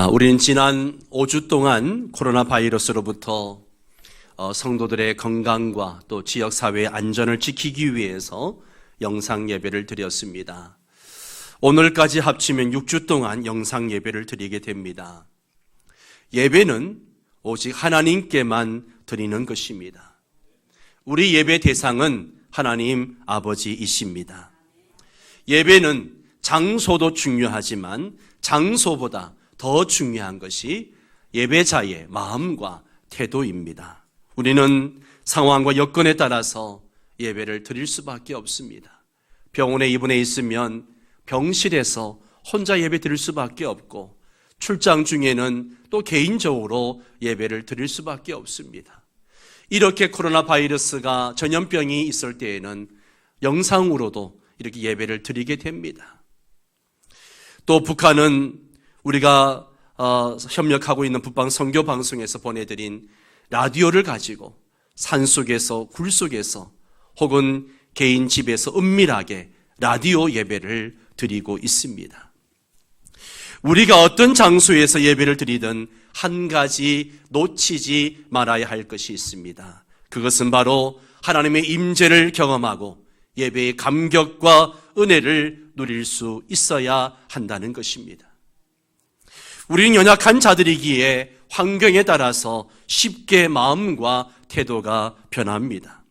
우리는 지난 5주 동안 코로나 바이러스로부터 성도들의 건강과 또 지역사회의 안전을 지키기 위해서 영상 예배를 드렸습니다. 오늘까지 합치면 6주 동안 영상 예배를 드리게 됩니다. 예배는 오직 하나님께만 드리는 것입니다. 우리 예배 대상은 하나님 아버지이십니다. 예배는 장소도 중요하지만 장소보다 더 중요한 것이 예배자의 마음과 태도입니다. 우리는 상황과 여건에 따라서 예배를 드릴 수밖에 없습니다. 병원에 입원해 있으면 병실에서 혼자 예배 드릴 수밖에 없고, 출장 중에는 또 개인적으로 예배를 드릴 수밖에 없습니다. 이렇게 코로나 바이러스가 전염병이 있을 때에는 영상으로도 이렇게 예배를 드리게 됩니다. 또 북한은 우리가 협력하고 있는 북방 선교 방송에서 보내드린 라디오를 가지고 산속에서 굴속에서 혹은 개인 집에서 은밀하게 라디오 예배를 드리고 있습니다. 우리가 어떤 장소에서 예배를 드리든 한 가지 놓치지 말아야 할 것이 있습니다. 그것은 바로 하나님의 임재를 경험하고 예배의 감격과 은혜를 누릴 수 있어야 한다는 것입니다. 우리는 연약한 자들이기에 환경에 따라서 쉽게 마음과 태도가 변합니다.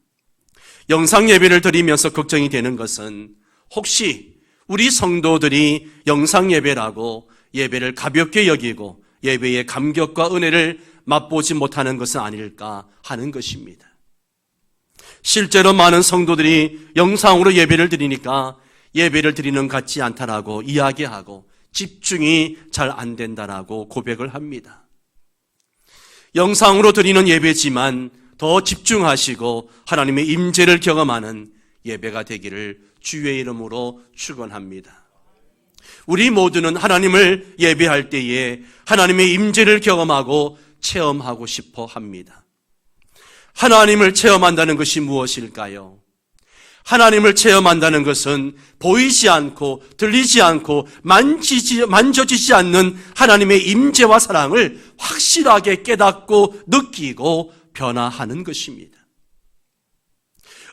영상 예배를 드리면서 걱정이 되는 것은 혹시 우리 성도들이 영상 예배라고 예배를 가볍게 여기고 예배의 감격과 은혜를 맛보지 못하는 것은 아닐까 하는 것입니다. 실제로 많은 성도들이 영상으로 예배를 드리니까 예배를 드리는 것 같지 않다라고 이야기하고 집중이 잘 안 된다라고 고백을 합니다. 영상으로 드리는 예배지만 더 집중하시고 하나님의 임재를 경험하는 예배가 되기를 주의 이름으로 축원합니다. 우리 모두는 하나님을 예배할 때에 하나님의 임재를 경험하고 체험하고 싶어 합니다. 하나님을 체험한다는 것이 무엇일까요? 하나님을 체험한다는 것은 보이지 않고 들리지 않고 만져지지 않는 하나님의 임재와 사랑을 확실하게 깨닫고 느끼고 변화하는 것입니다.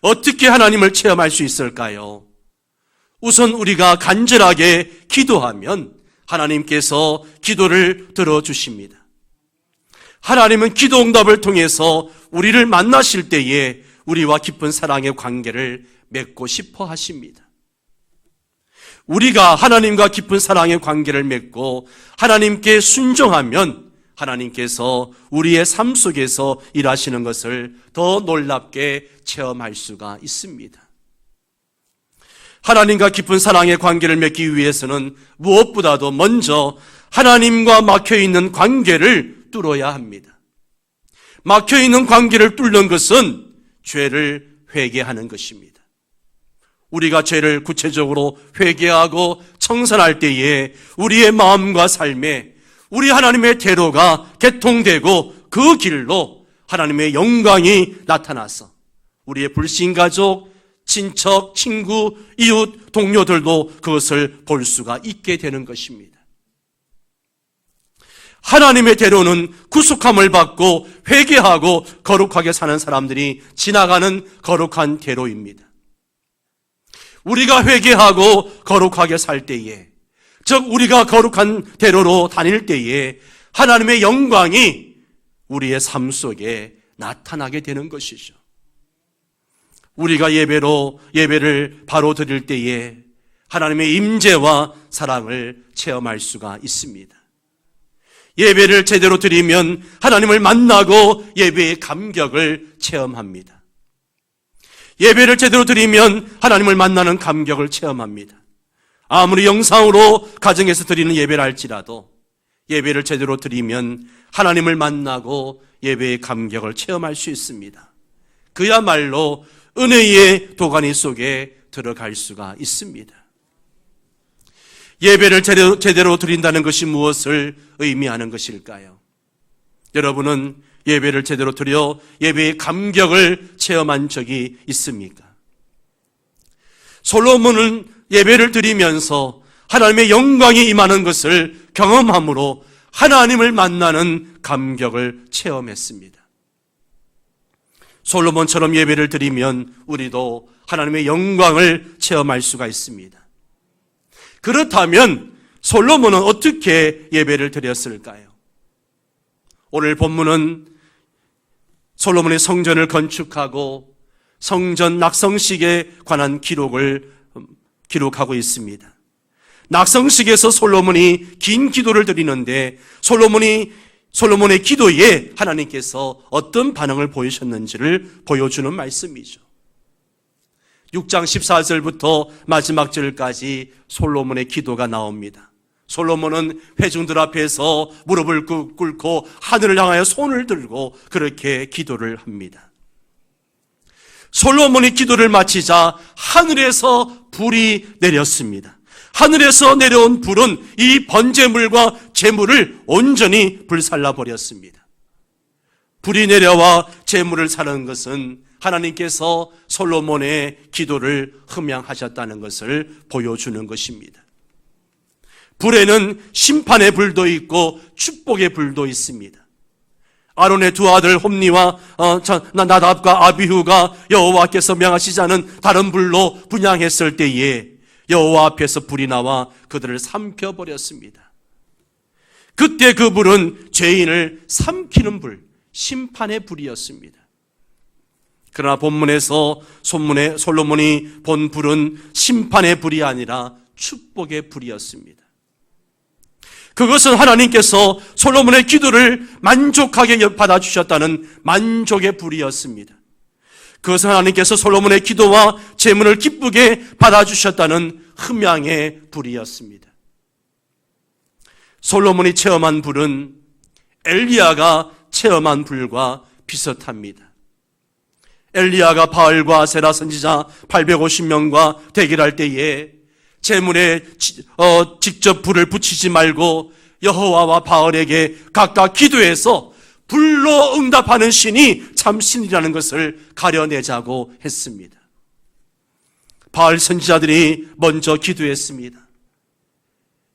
어떻게 하나님을 체험할 수 있을까요? 우선 우리가 간절하게 기도하면 하나님께서 기도를 들어주십니다. 하나님은 기도 응답을 통해서 우리를 만나실 때에 우리와 깊은 사랑의 관계를 맺고 싶어 하십니다. 우리가 하나님과 깊은 사랑의 관계를 맺고 하나님께 순종하면 하나님께서 우리의 삶 속에서 일하시는 것을 더 놀랍게 체험할 수가 있습니다. 하나님과 깊은 사랑의 관계를 맺기 위해서는 무엇보다도 먼저 하나님과 막혀있는 관계를 뚫어야 합니다. 막혀있는 관계를 뚫는 것은 죄를 회개하는 것입니다. 우리가 죄를 구체적으로 회개하고 청산할 때에 우리의 마음과 삶에 우리 하나님의 대로가 개통되고 그 길로 하나님의 영광이 나타나서 우리의 불신가족, 친척, 친구, 이웃, 동료들도 그것을 볼 수가 있게 되는 것입니다. 하나님의 대로는 구속함을 받고 회개하고 거룩하게 사는 사람들이 지나가는 거룩한 대로입니다. 우리가 회개하고 거룩하게 살 때에, 즉 우리가 거룩한 대로로 다닐 때에 하나님의 영광이 우리의 삶 속에 나타나게 되는 것이죠. 우리가 예배를 바로 드릴 때에 하나님의 임재와 사랑을 체험할 수가 있습니다. 예배를 제대로 드리면 하나님을 만나고 예배의 감격을 체험합니다. 예배를 제대로 드리면 하나님을 만나는 감격을 체험합니다. 아무리 영상으로 가정에서 드리는 예배를 할지라도 예배를 제대로 드리면 하나님을 만나고 예배의 감격을 체험할 수 있습니다. 그야말로 은혜의 도가니 속에 들어갈 수가 있습니다. 예배를 제대로 드린다는 것이 무엇을 의미하는 것일까요? 여러분은 예배를 제대로 드려 예배의 감격을 체험한 적이 있습니까? 솔로몬은 예배를 드리면서 하나님의 영광이 임하는 것을 경험함으로 하나님을 만나는 감격을 체험했습니다. 솔로몬처럼 예배를 드리면 우리도 하나님의 영광을 체험할 수가 있습니다. 그렇다면 솔로몬은 어떻게 예배를 드렸을까요? 오늘 본문은 솔로몬이 성전을 건축하고 성전 낙성식에 관한 기록을 기록하고 있습니다. 낙성식에서 솔로몬이 긴 기도를 드리는데 솔로몬의 기도에 하나님께서 어떤 반응을 보이셨는지를 보여주는 말씀이죠. 6장 14절부터 마지막 절까지 솔로몬의 기도가 나옵니다. 솔로몬은 회중들 앞에서 무릎을 꿇고 하늘을 향하여 손을 들고 그렇게 기도를 합니다. 솔로몬이 기도를 마치자 하늘에서 불이 내렸습니다. 하늘에서 내려온 불은 이 번제물과 제물을 온전히 불살라 버렸습니다. 불이 내려와 제물을 사는 것은 하나님께서 솔로몬의 기도를 흠양하셨다는 것을 보여주는 것입니다. 불에는 심판의 불도 있고 축복의 불도 있습니다. 아론의 두 아들 홈니와 나답과 아비후가 여호와께서 명하시지 않은 다른 불로 분향했을 때에 여호와 앞에서 불이 나와 그들을 삼켜버렸습니다. 그때 그 불은 죄인을 삼키는 불, 심판의 불이었습니다. 그러나 본문에서 솔로몬이 본 불은 심판의 불이 아니라 축복의 불이었습니다. 그것은 하나님께서 솔로몬의 기도를 만족하게 받아주셨다는 만족의 불이었습니다. 그것은 하나님께서 솔로몬의 기도와 제물을 기쁘게 받아주셨다는 흠양의 불이었습니다. 솔로몬이 체험한 불은 엘리야가 체험한 불과 비슷합니다. 엘리야가 바알과 아세라 선지자 850명과 대결할 때에 제물에 직접 불을 붙이지 말고 여호와와 바알에게 각각 기도해서 불로 응답하는 신이 참 신이라는 것을 가려내자고 했습니다. 바알 선지자들이 먼저 기도했습니다.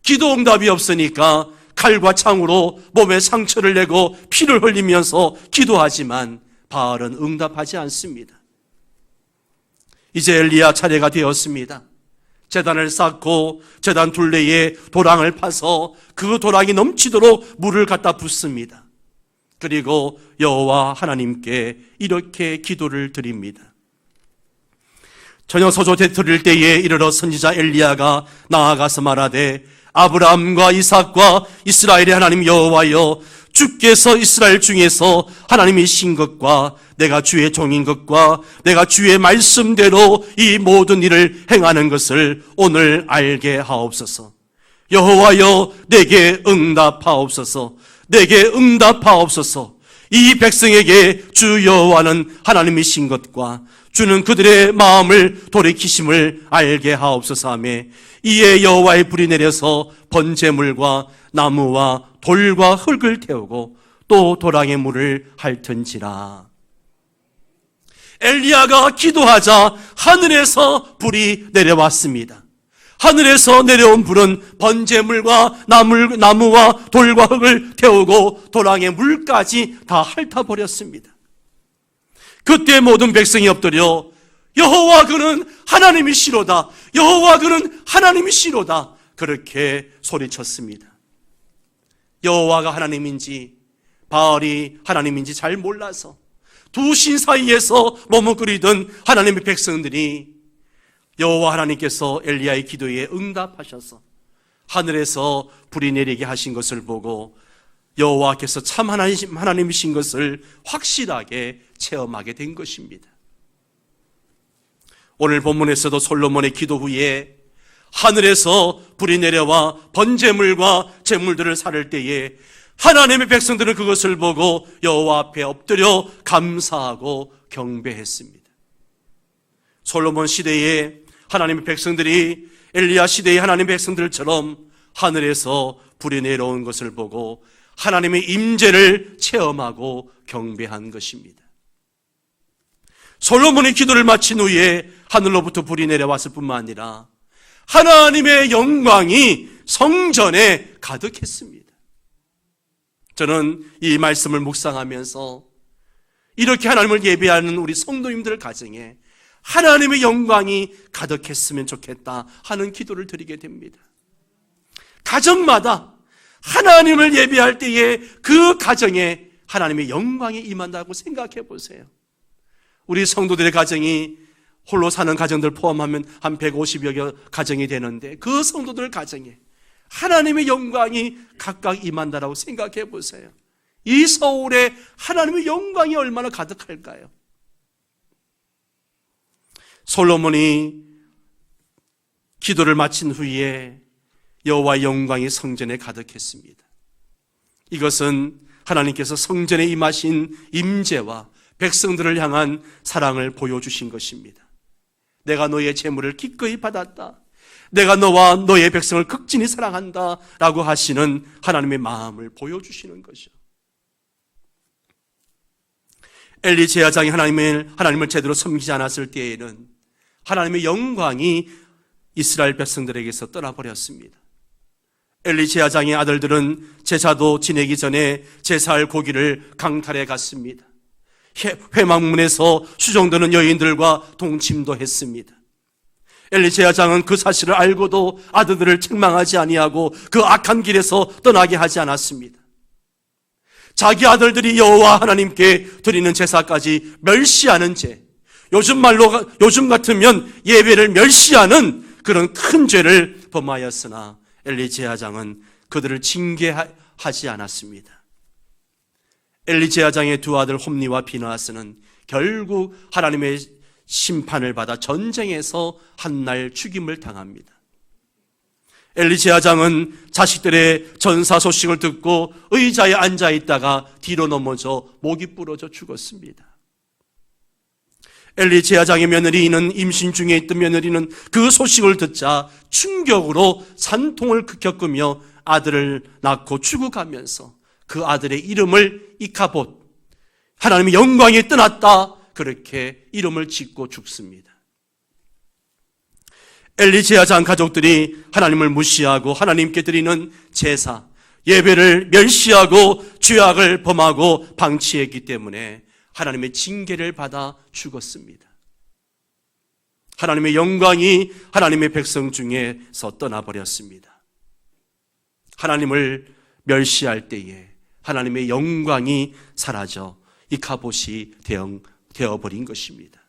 기도 응답이 없으니까 칼과 창으로 몸에 상처를 내고 피를 흘리면서 기도하지만 바알은 응답하지 않습니다. 이제 엘리야 차례가 되었습니다. 제단을 쌓고 제단 둘레에 도랑을 파서 그 도랑이 넘치도록 물을 갖다 붓습니다. 그리고 여호와 하나님께 이렇게 기도를 드립니다. 저녁 서조 드릴 때에 이르러 선지자 엘리야가 나아가서 말하되 아브라함과 이삭과 이스라엘의 하나님 여호와여, 주께서 이스라엘 중에서 하나님이신 것과 내가 주의 종인 것과 내가 주의 말씀대로 이 모든 일을 행하는 것을 오늘 알게 하옵소서. 여호와여, 내게 응답하옵소서. 내게 응답하옵소서. 이 백성에게 주 여호와는 하나님이신 것과 주는 그들의 마음을 돌이키심을 알게 하옵소서 하며 이에 여호와의 불이 내려서 번제물과 나무와 돌과 흙을 태우고 또 도랑의 물을 핥은지라. 엘리야가 기도하자 하늘에서 불이 내려왔습니다. 하늘에서 내려온 불은 번제물과 나무와 돌과 흙을 태우고 도랑의 물까지 다 핥아버렸습니다. 그때 모든 백성이 엎드려 여호와 그는 하나님이시로다, 여호와 그는 하나님이시로다 그렇게 소리쳤습니다. 여호와가 하나님인지 바알이 하나님인지 잘 몰라서 두 신 사이에서 머뭇거리던 하나님의 백성들이 여호와 하나님께서 엘리야의 기도에 응답하셔서 하늘에서 불이 내리게 하신 것을 보고 여호와께서 참 하나님이신 것을 확실하게 체험하게 된 것입니다. 오늘 본문에서도 솔로몬의 기도 후에 하늘에서 불이 내려와 번제물과 제물들을 살을 때에 하나님의 백성들은 그것을 보고 여호와 앞에 엎드려 감사하고 경배했습니다. 솔로몬 시대에 하나님의 백성들이 엘리야 시대의 하나님의 백성들처럼 하늘에서 불이 내려온 것을 보고 하나님의 임재를 체험하고 경배한 것입니다. 솔로몬이 기도를 마친 후에 하늘로부터 불이 내려왔을 뿐만 아니라 하나님의 영광이 성전에 가득했습니다. 저는 이 말씀을 묵상하면서 이렇게 하나님을 예배하는 우리 성도님들 가정에 하나님의 영광이 가득했으면 좋겠다 하는 기도를 드리게 됩니다. 가정마다 하나님을 예배할 때에 그 가정에 하나님의 영광이 임한다고 생각해 보세요. 우리 성도들의 가정이 홀로 사는 가정들 포함하면 한 150여 개 가정이 되는데 그 성도들 가정에 하나님의 영광이 각각 임한다라고 생각해 보세요. 이 서울에 하나님의 영광이 얼마나 가득할까요? 솔로몬이 기도를 마친 후에 여호와의 영광이 성전에 가득했습니다. 이것은 하나님께서 성전에 임하신 임재와 백성들을 향한 사랑을 보여주신 것입니다. 내가 너의 재물을 기꺼이 받았다. 내가 너와 너의 백성을 극진히 사랑한다 라고 하시는 하나님의 마음을 보여주시는 것이죠. 엘리 제사장이 하나님을 제대로 섬기지 않았을 때에는 하나님의 영광이 이스라엘 백성들에게서 떠나버렸습니다. 엘리 제사장의 아들들은 제사도 지내기 전에 제사할 고기를 강탈해 갔습니다. 회막문에서 수종드는 여인들과 동침도 했습니다. 엘리 제사장은 그 사실을 알고도 아들들을 책망하지 아니하고 그 악한 길에서 떠나게 하지 않았습니다. 자기 아들들이 여호와 하나님께 드리는 제사까지 멸시하는 죄, 요즘 같으면 예배를 멸시하는 그런 큰 죄를 범하였으나 엘리 제사장은 그들을 징계하지 않았습니다. 엘리 제사장의 두 아들 홈니와 비느하스는 결국 하나님의 심판을 받아 전쟁에서 한날 죽임을 당합니다. 엘리 제사장은 자식들의 전사 소식을 듣고 의자에 앉아 있다가 뒤로 넘어져 목이 부러져 죽었습니다. 엘리 제사장의 며느리는 임신 중에 있던 며느리는 그 소식을 듣자 충격으로 산통을 겪으며 아들을 낳고 죽어가면서 그 아들의 이름을 이카봇, 하나님의 영광이 떠났다, 그렇게 이름을 짓고 죽습니다. 엘리 제사장 가족들이 하나님을 무시하고 하나님께 드리는 제사, 예배를 멸시하고 죄악을 범하고 방치했기 때문에 하나님의 징계를 받아 죽었습니다. 하나님의 영광이 하나님의 백성 중에서 떠나버렸습니다. 하나님을 멸시할 때에 하나님의 영광이 사라져 이카봇이 되어버린 것입니다.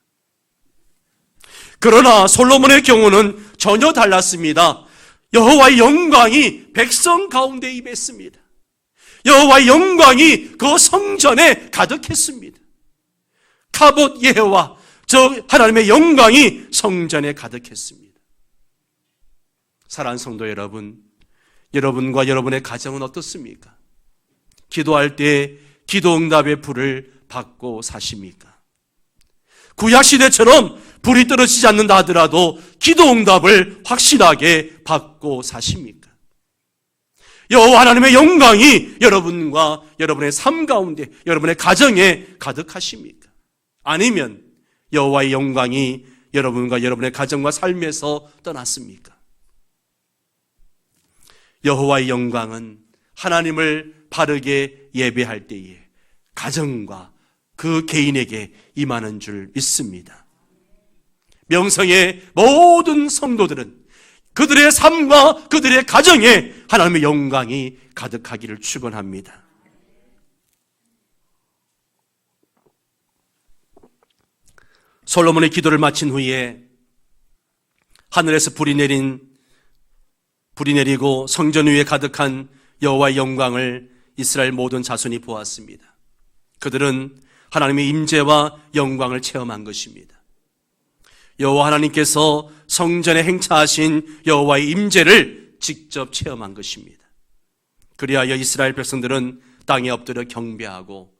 그러나 솔로몬의 경우는 전혀 달랐습니다. 여호와의 영광이 백성 가운데 임했습니다. 여호와의 영광이 그 성전에 가득했습니다. 카봇 예호와, 저 하나님의 영광이 성전에 가득했습니다. 사랑하는 성도 여러분, 여러분과 여러분의 가정은 어떻습니까? 기도할 때 기도응답의 불을 받고 사십니까? 구약시대처럼 불이 떨어지지 않는다 하더라도 기도응답을 확실하게 받고 사십니까? 여호와 하나님의 영광이 여러분과 여러분의 삶 가운데, 여러분의 가정에 가득하십니까? 아니면 여호와의 영광이 여러분과 여러분의 가정과 삶에서 떠났습니까? 여호와의 영광은 하나님을 바르게 예배할 때에 가정과 그 개인에게 임하는 줄 믿습니다. 명성의 모든 성도들은 그들의 삶과 그들의 가정에 하나님의 영광이 가득하기를 축원합니다. 솔로몬의 기도를 마친 후에 하늘에서 불이 내리고 성전 위에 가득한 여호와의 영광을 이스라엘 모든 자손이 보았습니다. 그들은 하나님의 임재와 영광을 체험한 것입니다. 여호와 하나님께서 성전에 행차하신 여호와의 임재를 직접 체험한 것입니다. 그리하여 이스라엘 백성들은 땅에 엎드려 경배하고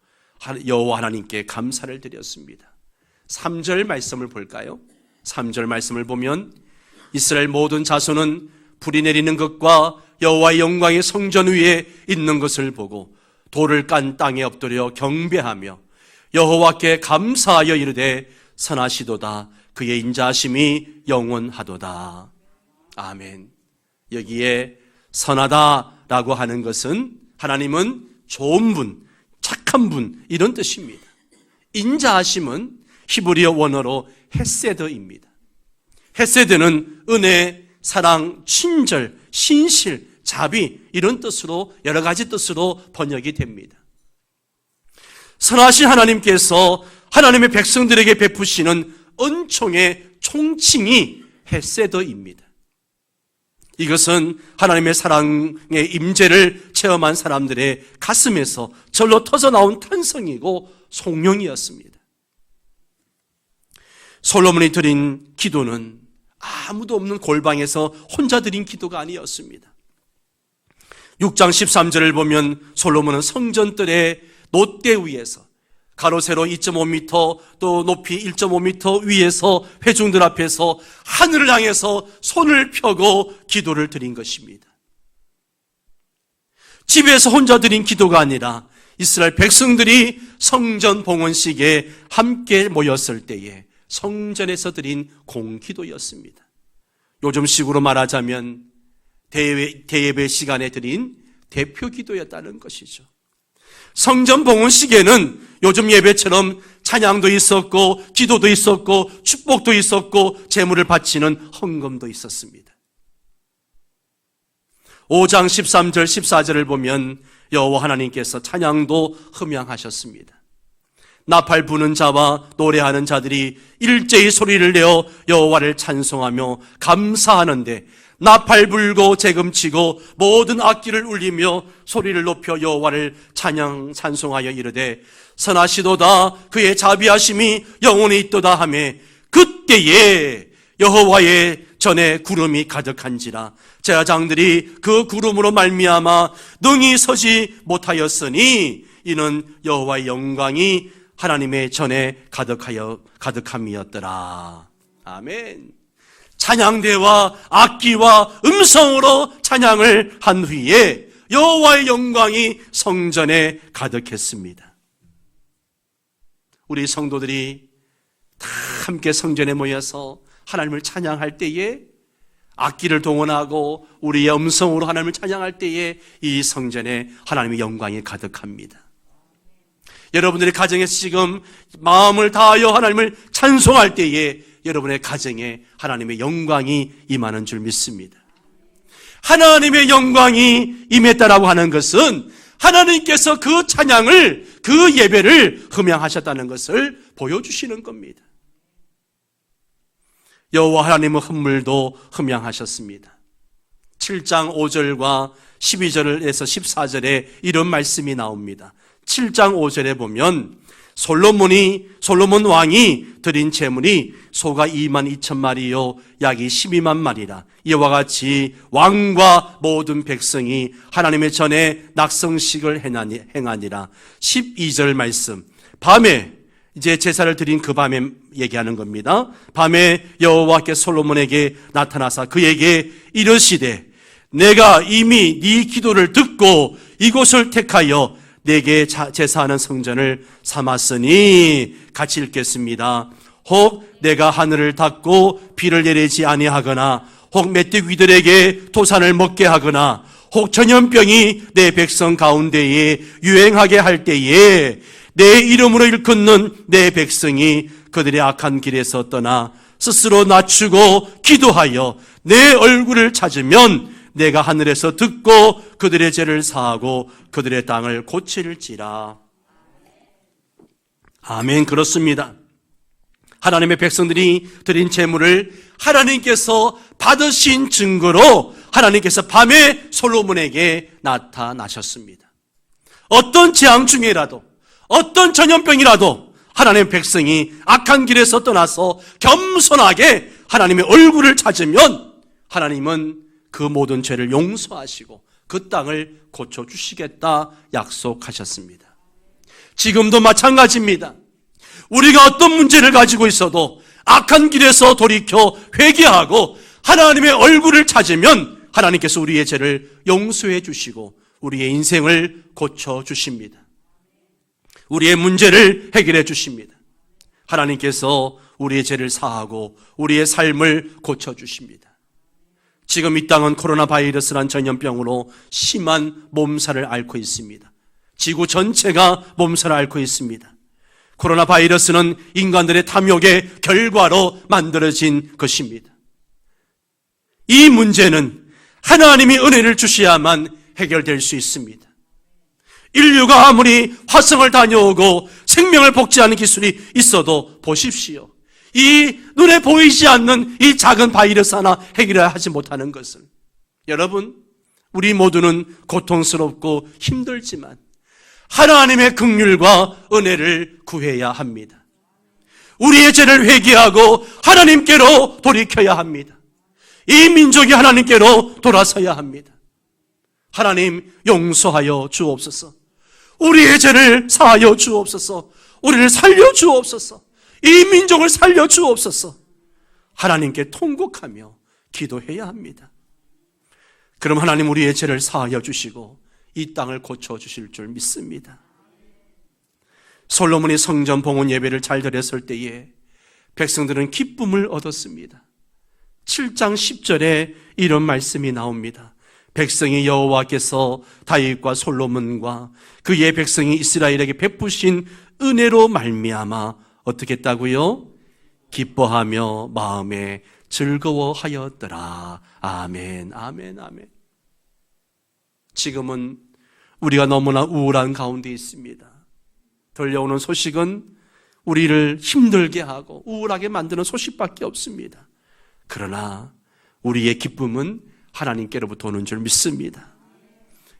여호와 하나님께 감사를 드렸습니다. 3절 말씀을 볼까요? 3절 말씀을 보면 이스라엘 모든 자손은 불이 내리는 것과 여호와의 영광이 성전 위에 있는 것을 보고 돌을 깐 땅에 엎드려 경배하며 여호와께 감사하여 이르되 선하시도다, 그의 인자하심이 영원하도다. 아멘. 여기에 선하다라고 하는 것은 하나님은 좋은 분, 착한 분 이런 뜻입니다. 인자하심은 히브리어 원어로 헤세드입니다. 헤세드는 은혜, 사랑, 친절, 신실, 자비 이런 뜻으로 여러 가지 뜻으로 번역이 됩니다. 선하신 하나님께서 하나님의 백성들에게 베푸시는 은총의 총칭이 헤세드입니다. 이것은 하나님의 사랑의 임재를 체험한 사람들의 가슴에서 절로 터져나온 탄성이고 송영이었습니다. 솔로몬이 드린 기도는 아무도 없는 골방에서 혼자 드린 기도가 아니었습니다. 6장 13절을 보면 솔로몬은 성전뜰의 놋대 위에서 가로 세로 2.5m 또 높이 1.5m 위에서 회중들 앞에서 하늘을 향해서 손을 펴고 기도를 드린 것입니다. 집에서 혼자 드린 기도가 아니라 이스라엘 백성들이 성전 봉헌식에 함께 모였을 때에 성전에서 드린 공기도였습니다. 요즘식으로 말하자면 대예배 시간에 드린 대표 기도였다는 것이죠. 성전 봉헌식에는 요즘 예배처럼 찬양도 있었고 기도도 있었고 축복도 있었고 제물을 바치는 헌금도 있었습니다. 5장 13절 14절을 보면 여호와 하나님께서 찬양도 흠양하셨습니다. 나팔 부는 자와 노래하는 자들이 일제히 소리를 내어 여호와를 찬송하며 감사하는데 나팔 불고 재금치고 모든 악기를 울리며 소리를 높여 여호와를 찬송하여 이르되 선하시도다 그의 자비하심이 영원히 있도다 하며 그때에 여호와의 전에 구름이 가득한지라 제사장들이 그 구름으로 말미암아 능히 서지 못하였으니 이는 여호와의 영광이 하나님의 전에 가득함이었더라. 아멘. 찬양대와 악기와 음성으로 찬양을 한 후에 여호와의 영광이 성전에 가득했습니다. 우리 성도들이 다 함께 성전에 모여서 하나님을 찬양할 때에 악기를 동원하고 우리의 음성으로 하나님을 찬양할 때에 이 성전에 하나님의 영광이 가득합니다. 여러분들의 가정에서 지금 마음을 다하여 하나님을 찬송할 때에 여러분의 가정에 하나님의 영광이 임하는 줄 믿습니다. 하나님의 영광이 임했다라고 하는 것은 하나님께서 그 찬양을, 그 예배를 흠양하셨다는 것을 보여주시는 겁니다. 여호와 하나님의 헌물도 흠양하셨습니다. 7장 5절과 12절에서 14절에 이런 말씀이 나옵니다. 7장 5절에 보면 솔로몬 왕이 드린 제물이 소가 2만 2천 마리요 약이 12만 마리라. 이와 같이 왕과 모든 백성이 하나님의 전에 낙성식을 행하니라. 12절 말씀. 밤에 이제 제사를 드린 그 밤에 얘기하는 겁니다. 밤에 여호와께서 솔로몬에게 나타나사 그에게 이르시되 내가 이미 네 기도를 듣고 이곳을 택하여 내게 제사하는 성전을 삼았으니 같이 읽겠습니다. 혹 내가 하늘을 닫고 비를 내리지 아니하거나 혹 메뚜기들에게 토산을 먹게 하거나 혹 전염병이 내 백성 가운데에 유행하게 할 때에 내 이름으로 일컫는 내 백성이 그들의 악한 길에서 떠나 스스로 낮추고 기도하여 내 얼굴을 찾으면 내가 하늘에서 듣고 그들의 죄를 사하고 그들의 땅을 고칠지라. 아멘. 그렇습니다. 하나님의 백성들이 드린 제물을 하나님께서 받으신 증거로 하나님께서 밤에 솔로몬에게 나타나셨습니다. 어떤 재앙 중에라도 어떤 전염병이라도 하나님의 백성이 악한 길에서 떠나서 겸손하게 하나님의 얼굴을 찾으면 하나님은 그 모든 죄를 용서하시고 그 땅을 고쳐주시겠다 약속하셨습니다. 지금도 마찬가지입니다. 우리가 어떤 문제를 가지고 있어도 악한 길에서 돌이켜 회개하고 하나님의 얼굴을 찾으면 하나님께서 우리의 죄를 용서해 주시고 우리의 인생을 고쳐주십니다. 우리의 문제를 해결해 주십니다. 하나님께서 우리의 죄를 사하고 우리의 삶을 고쳐주십니다. 지금 이 땅은 코로나 바이러스란 전염병으로 심한 몸살을 앓고 있습니다. 지구 전체가 몸살을 앓고 있습니다. 코로나 바이러스는 인간들의 탐욕의 결과로 만들어진 것입니다. 이 문제는 하나님이 은혜를 주셔야만 해결될 수 있습니다. 인류가 아무리 화성을 다녀오고 생명을 복제하는 기술이 있어도 보십시오. 이 눈에 보이지 않는 이 작은 바이러스 하나 해결하지 못하는 것을, 여러분, 우리 모두는 고통스럽고 힘들지만 하나님의 긍휼과 은혜를 구해야 합니다. 우리의 죄를 회개하고 하나님께로 돌이켜야 합니다. 이 민족이 하나님께로 돌아서야 합니다. 하나님 용서하여 주옵소서. 우리의 죄를 사하여 주옵소서. 우리를 살려 주옵소서. 이 민족을 살려 주옵소서. 하나님께 통곡하며 기도해야 합니다. 그럼 하나님 우리의 죄를 사하여 주시고 이 땅을 고쳐주실 줄 믿습니다. 솔로몬이 성전 봉헌 예배를 잘 드렸을 때에 백성들은 기쁨을 얻었습니다. 7장 10절에 이런 말씀이 나옵니다. 백성이 여호와께서 다윗과 솔로몬과 그의 백성이 이스라엘에게 베푸신 은혜로 말미암아 어떻게 했다고요? 기뻐하며 마음에 즐거워하였더라. 아멘, 아멘, 아멘. 지금은 우리가 너무나 우울한 가운데 있습니다. 들려오는 소식은 우리를 힘들게 하고 우울하게 만드는 소식밖에 없습니다. 그러나 우리의 기쁨은 하나님께로부터 오는 줄 믿습니다.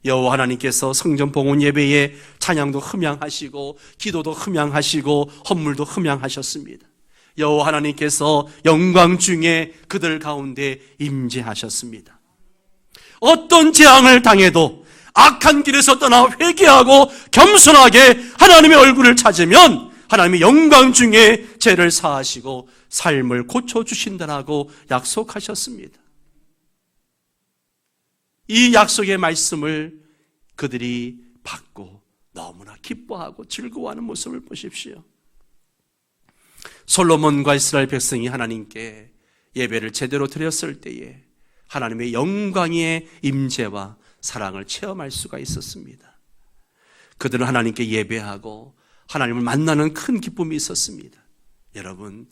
여호와 하나님께서 성전 봉헌 예배에 찬양도 흠양하시고 기도도 흠양하시고 헌물도 흠양하셨습니다. 여호와 하나님께서 영광 중에 그들 가운데 임재하셨습니다. 어떤 재앙을 당해도 악한 길에서 떠나 회개하고 겸손하게 하나님의 얼굴을 찾으면 하나님의 영광 중에 죄를 사하시고 삶을 고쳐주신다라고 약속하셨습니다. 이 약속의 말씀을 그들이 받고 너무나 기뻐하고 즐거워하는 모습을 보십시오. 솔로몬과 이스라엘 백성이 하나님께 예배를 제대로 드렸을 때에 하나님의 영광의 임재와 사랑을 체험할 수가 있었습니다. 그들은 하나님께 예배하고 하나님을 만나는 큰 기쁨이 있었습니다. 여러분,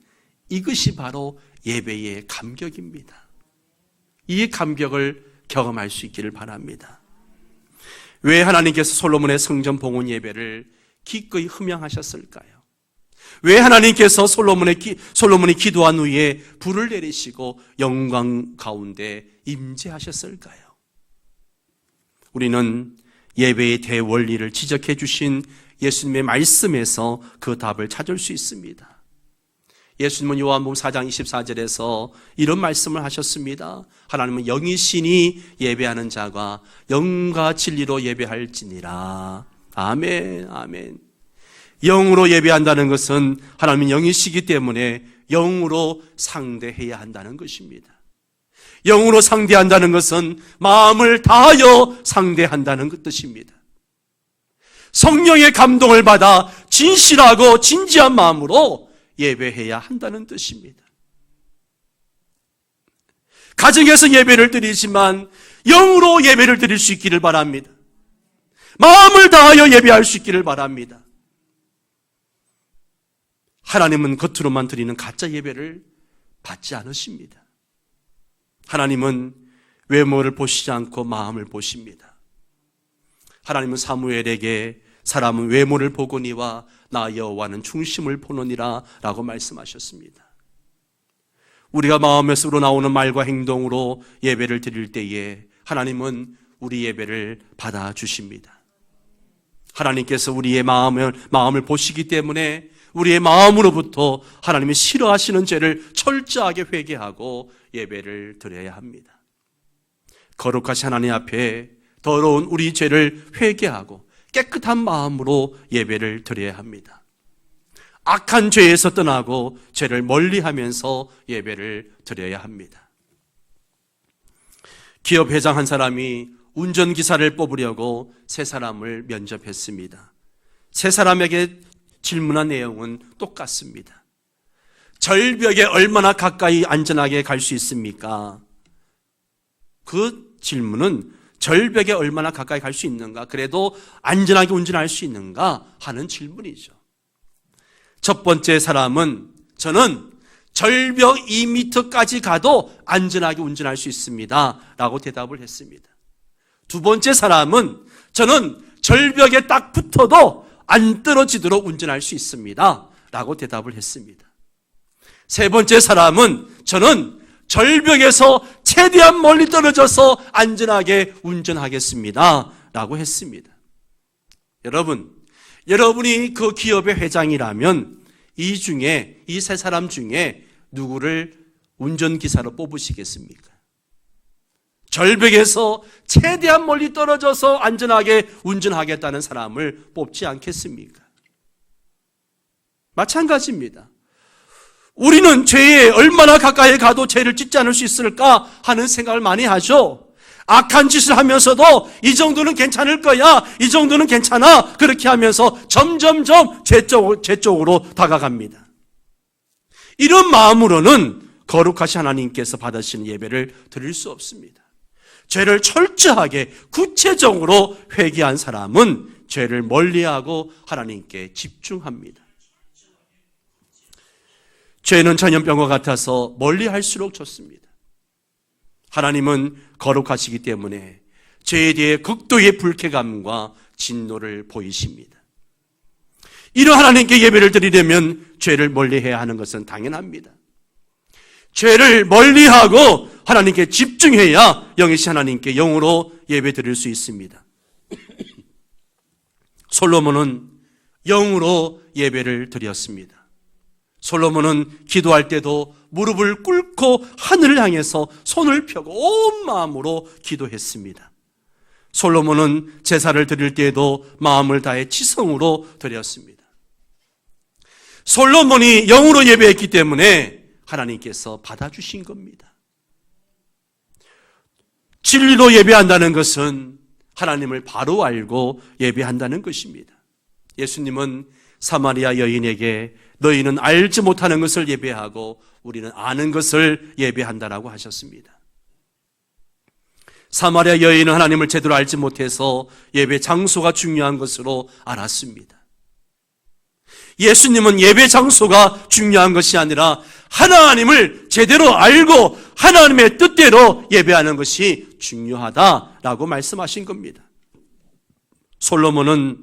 이것이 바로 예배의 감격입니다. 이 감격을 경험할 수 있기를 바랍니다. 왜 하나님께서 솔로몬의 성전 봉헌 예배를 기꺼이 흠양하셨을까요? 왜 하나님께서 솔로몬이 기도한 후에 불을 내리시고 영광 가운데 임재하셨을까요? 우리는 예배의 대원리를 지적해 주신 예수님의 말씀에서 그 답을 찾을 수 있습니다. 예수님은 요한복음 4장 24절에서 이런 말씀을 하셨습니다. 하나님은 영이시니 예배하는 자가 영과 진리로 예배할지니라. 아멘, 아멘. 영으로 예배한다는 것은 하나님은 영이시기 때문에 영으로 상대해야 한다는 것입니다. 영으로 상대한다는 것은 마음을 다하여 상대한다는 뜻입니다. 성령의 감동을 받아 진실하고 진지한 마음으로 예배해야 한다는 뜻입니다. 가정에서 예배를 드리지만 영으로 예배를 드릴 수 있기를 바랍니다. 마음을 다하여 예배할 수 있기를 바랍니다. 하나님은 겉으로만 드리는 가짜 예배를 받지 않으십니다. 하나님은 외모를 보시지 않고 마음을 보십니다. 하나님은 사무엘에게 사람은 외모를 보거니와 나 여호와는 중심을 보느니라 라고 말씀하셨습니다. 우리가 마음에서 우러나오는 말과 행동으로 예배를 드릴 때에 하나님은 우리 예배를 받아주십니다. 하나님께서 우리의 마음을 보시기 때문에 우리의 마음으로부터 하나님이 싫어하시는 죄를 철저하게 회개하고 예배를 드려야 합니다. 거룩하신 하나님 앞에 더러운 우리 죄를 회개하고 깨끗한 마음으로 예배를 드려야 합니다. 악한 죄에서 떠나고 죄를 멀리하면서 예배를 드려야 합니다. 기업 회장 한 사람이 운전기사를 뽑으려고 세 사람을 면접했습니다. 세 사람에게 질문한 내용은 똑같습니다. 절벽에 얼마나 가까이 안전하게 갈 수 있습니까? 그 질문은 절벽에 얼마나 가까이 갈 수 있는가, 그래도 안전하게 운전할 수 있는가 하는 질문이죠. 첫 번째 사람은 저는 절벽 2m까지 가도 안전하게 운전할 수 있습니다 라고 대답을 했습니다. 두 번째 사람은 저는 절벽에 딱 붙어도 안 떨어지도록 운전할 수 있습니다 라고 대답을 했습니다. 세 번째 사람은 저는 절벽에서 최대한 멀리 떨어져서 안전하게 운전하겠습니다 라고 했습니다. 여러분이 그 기업의 회장이라면 이 세 사람 중에 누구를 운전기사로 뽑으시겠습니까? 절벽에서 최대한 멀리 떨어져서 안전하게 운전하겠다는 사람을 뽑지 않겠습니까? 마찬가지입니다. 우리는 죄에 얼마나 가까이 가도 죄를 짓지 않을 수 있을까 하는 생각을 많이 하죠. 악한 짓을 하면서도 이 정도는 괜찮을 거야, 이 정도는 괜찮아, 그렇게 하면서 점점점 죄 쪽으로 다가갑니다. 이런 마음으로는 거룩하신 하나님께서 받으시는 예배를 드릴 수 없습니다. 죄를 철저하게 구체적으로 회개한 사람은 죄를 멀리하고 하나님께 집중합니다. 죄는 전염병과 같아서 멀리할수록 좋습니다. 하나님은 거룩하시기 때문에 죄에 대해 극도의 불쾌감과 진노를 보이십니다. 이런 하나님께 예배를 드리려면 죄를 멀리해야 하는 것은 당연합니다. 죄를 멀리하고 하나님께 집중해야 영이신 하나님께 영으로 예배 드릴 수 있습니다. 솔로몬은 영으로 예배를 드렸습니다. 솔로몬은 기도할 때도 무릎을 꿇고 하늘을 향해서 손을 펴고 온 마음으로 기도했습니다. 솔로몬은 제사를 드릴 때에도 마음을 다해 지성으로 드렸습니다. 솔로몬이 영으로 예배했기 때문에 하나님께서 받아주신 겁니다. 진리로 예배한다는 것은 하나님을 바로 알고 예배한다는 것입니다. 예수님은 사마리아 여인에게 너희는 알지 못하는 것을 예배하고 우리는 아는 것을 예배한다라고 하셨습니다. 사마리아 여인은 하나님을 제대로 알지 못해서 예배 장소가 중요한 것으로 알았습니다. 예수님은 예배 장소가 중요한 것이 아니라 하나님을 제대로 알고 하나님의 뜻대로 예배하는 것이 중요하다라고 말씀하신 겁니다. 솔로몬은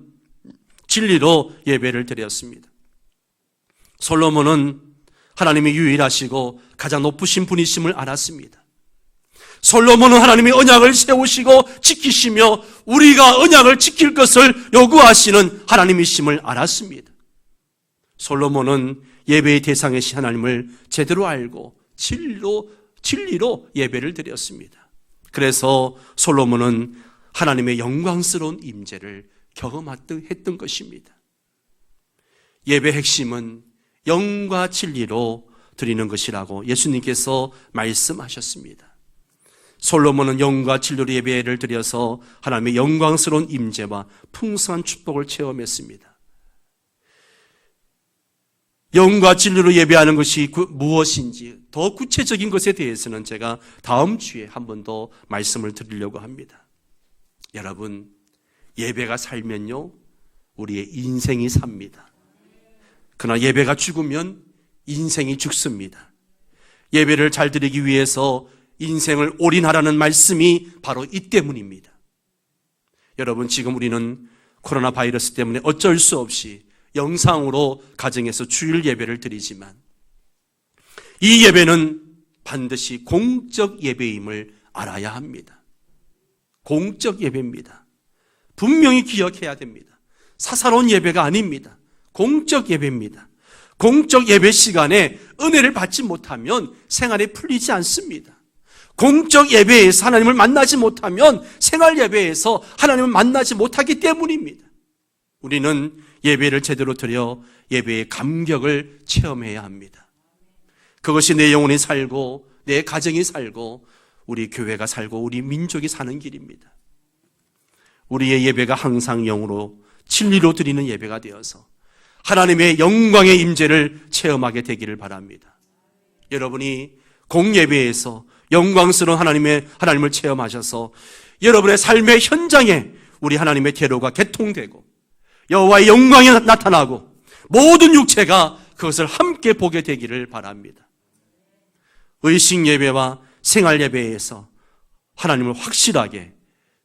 진리로 예배를 드렸습니다. 솔로몬은 하나님이 유일하시고 가장 높으신 분이심을 알았습니다. 솔로몬은 하나님이 언약을 세우시고 지키시며 우리가 언약을 지킬 것을 요구하시는 하나님이심을 알았습니다. 솔로몬은 예배의 대상이신 하나님을 제대로 알고 진리로 예배를 드렸습니다. 그래서 솔로몬은 하나님의 영광스러운 임재를 경험했던 것입니다. 예배의 핵심은 영과 진리로 드리는 것이라고 예수님께서 말씀하셨습니다. 솔로몬은 영과 진리로 예배를 드려서 하나님의 영광스러운 임재와 풍성한 축복을 체험했습니다. 영과 진리로 예배하는 것이 무엇인지 더 구체적인 것에 대해서는 제가 다음 주에 한 번 더 말씀을 드리려고 합니다. 여러분, 예배가 살면요, 우리의 인생이 삽니다. 그러나 예배가 죽으면 인생이 죽습니다. 예배를 잘 드리기 위해서 인생을 올인하라는 말씀이 바로 이 때문입니다. 여러분, 지금 우리는 코로나 바이러스 때문에 어쩔 수 없이 영상으로 가정에서 주일 예배를 드리지만 이 예배는 반드시 공적 예배임을 알아야 합니다. 공적 예배입니다. 분명히 기억해야 됩니다. 사사로운 예배가 아닙니다. 공적 예배입니다. 공적 예배 시간에 은혜를 받지 못하면 생활에 풀리지 않습니다. 공적 예배에서 하나님을 만나지 못하면 생활 예배에서 하나님을 만나지 못하기 때문입니다. 우리는 예배를 제대로 드려 예배의 감격을 체험해야 합니다. 그것이 내 영혼이 살고 내 가정이 살고 우리 교회가 살고 우리 민족이 사는 길입니다. 우리의 예배가 항상 영으로 진리로 드리는 예배가 되어서 하나님의 영광의 임재를 체험하게 되기를 바랍니다. 여러분이 공예배에서 영광스러운 하나님을 체험하셔서 여러분의 삶의 현장에 우리 하나님의 계로가 개통되고 여호와의 영광이 나타나고 모든 육체가 그것을 함께 보게 되기를 바랍니다. 의식 예배와 생활 예배에서 하나님을 확실하게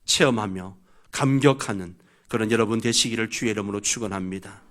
체험하며 감격하는 그런 여러분 되시기를 주의 이름으로 축원합니다.